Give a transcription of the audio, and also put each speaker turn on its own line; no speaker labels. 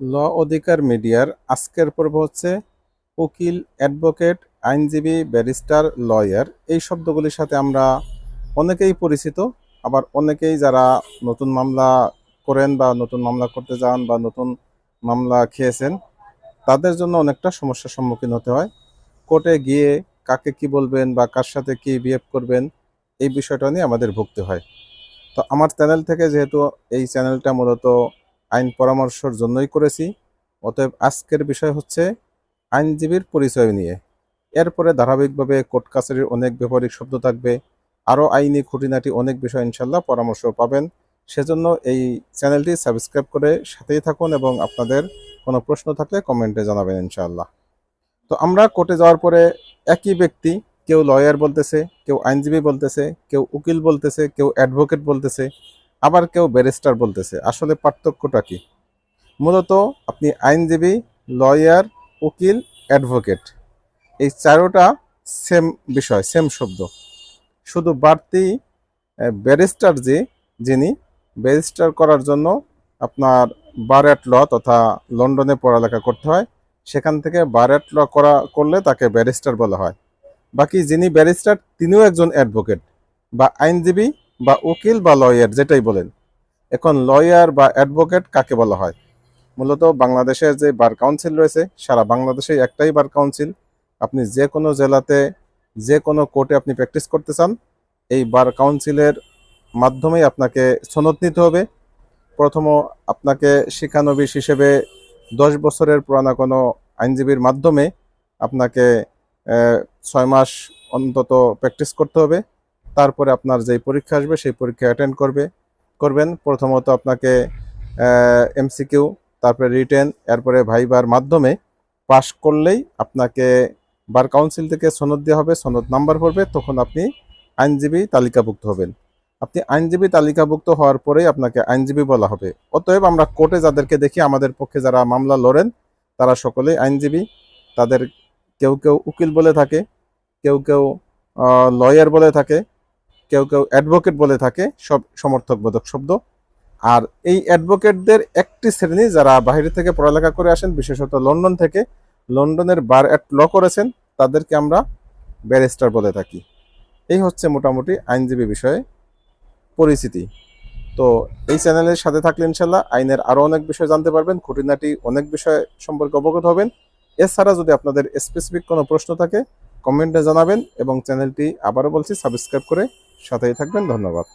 ল অধিকার মিডিয়ার আজকের পর্ব হচ্ছে উকিল, অ্যাডভোকেট, আইনজীবী, ব্যারিস্টার, লয়ার এই শব্দগুলির সাথে আমরা অনেকেই পরিচিত। আবার অনেকেই যারা নতুন মামলা করেন বা নতুন মামলা করতে যান বা নতুন মামলা খেয়েছেন, তাদের জন্য অনেকটা সমস্যার সম্মুখীন হতে হয়। কোর্টে গিয়ে কাকে কি বলবেন বা কার সাথে কি বিহেভ করবেন, এই বিষয়টা নিয়ে আমাদের ভুগতে হয়। তো আমার চ্যানেল থেকে, যেহেতু এই চ্যানেলটা মূলত আইন পরামর্শের জন্যই করেছি, অতএব আজকের বিষয় হচ্ছে আইনজীবীর পরিচয় নিয়ে। এরপরে ধারাবাহিকভাবে কোর্ট কাছারির অনেক ব্যবহারিক শব্দ থাকবে, আরও আইনি খুঁটিনাটি অনেক বিষয় ইনশাল্লাহ পরামর্শ পাবেন। সেজন্য এই চ্যানেলটি সাবস্ক্রাইব করে সাথেই থাকুন এবং আপনাদের কোনো প্রশ্ন থাকলে কমেন্টে জানাবেন ইনশাআল্লাহ। তো আমরা কোর্টে যাওয়ার পরে একই ব্যক্তি, কেউ লয়ার বলতেছে, কেউ আইনজীবী বলতেছে, কেউ উকিল বলতেছে, কেউ অ্যাডভোকেট বলতেছে, আবার কেউ ব্যারিস্টার বলতেছে। আসলে পার্থক্যটা কি? মূলত আপনি আইনজীবী, লয়ার, উকিল, অ্যাডভোকেট, এই চারোটা সেম বিষয়, সেম শব্দ। শুধু বাড়তি ব্যারিস্টার যিনি ব্যারিস্টার করার জন্য আপনার বার অ্যাট ল তথা লন্ডনে পড়ালেখা করতে হয়, সেখান থেকে বার অ্যাট ল করলে তাকে ব্যারিস্টার বলা হয়। বাকি যিনি ব্যারিস্টার তিনিও একজন অ্যাডভোকেট বা আইনজীবী বা উকিল বা লয়ার, যেটাই বলেন। এখন লয়ার বা অ্যাডভোকেট কাকে বলা হয়? মূলত বাংলাদেশের যে বার কাউন্সিল রয়েছে, সারা বাংলাদেশে একটাই বার কাউন্সিল। আপনি যে কোনো জেলাতে যে কোনো কোর্টে আপনি প্র্যাকটিস করতে চান, এই বার কাউন্সিলের মাধ্যমেই আপনাকে সনদ নিতে হবে। প্রথম আপনাকে শিক্ষানবিশ হিসেবে 10 বছরের পুরানা কোনো আইনজীবীর মাধ্যমে আপনাকে 6 মাস অন্তত প্র্যাকটিস করতে হবে। তারপরে আপনার যেই পরীক্ষা আসবে সেই পরীক্ষা অ্যাটেন্ড করবেন। প্রথমত আপনাকে এমসিকিউ, তারপরে রিটেন, এরপরে ভাইবার মাধ্যমে পাশ করলেই আপনাকে বার কাউন্সিল থেকে সনদ দেওয়া হবে, সনদ নাম্বার পড়বে, তখন আপনি আইনজীবী তালিকাভুক্ত হবেন। আপনি আইনজীবী তালিকাভুক্ত হওয়ার পরেই আপনাকে আইনজীবী বলা হবে। অতএব আমরা কোর্টে যাদেরকে দেখি, আমাদের পক্ষে যারা মামলা লড়েন, তারা সকলেই আইনজীবী। তাদের কেউ কেউ উকিল বলে থাকে, কেউ কেউ লয়ার বলে থাকে, কেউ কেউ অ্যাডভোকেট বলে থাকে, সব সমর্থকবোধক শব্দ। আর এই অ্যাডভোকেটদের একটি শ্রেণী যারা বাইরে থেকে পড়ালেখা করে আসেন, বিশেষত লন্ডন থেকে, লন্ডনের বার অ্যাট ল করেছেন, তাদেরকে আমরা ব্যারিস্টার বলে থাকি। এই হচ্ছে মোটামুটি আইনজীবী বিষয়ে পরিচিতি। তো এই চ্যানেলের সাথে থাকলে ইনশাল্লাহ আইনের আরও অনেক বিষয় জানতে পারবেন, খুঁটিনাটি অনেক বিষয় সম্পর্কে অবগত হবেন। এছাড়া যদি আপনাদের স্পেসিফিক কোনো প্রশ্ন থাকে, কমেন্টে জানাবেন এবং চ্যানেলটি আবারও বলছি সাবস্ক্রাইব করে সাথেই থাকবেন। ধন্যবাদ।